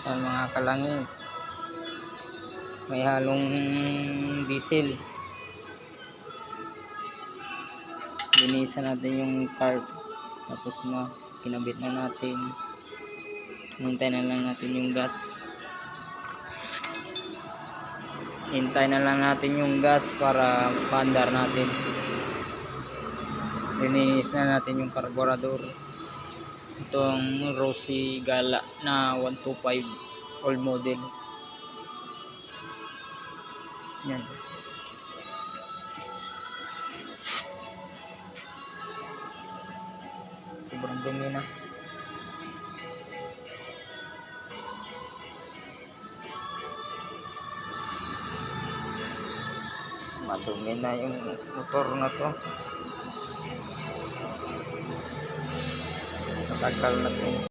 Yan mga kalangis, may halong diesel. Linisan natin yung carb, tapos na kinabit na natin. Hintay na lang natin yung gas. Hintay na lang natin yung gas para paandar natin. Linis na natin yung carburetor. Itong Rossi Gala na 125 old model. Yan. Sobrang dumi na. Madumi na yung motor na to. Matagal na to.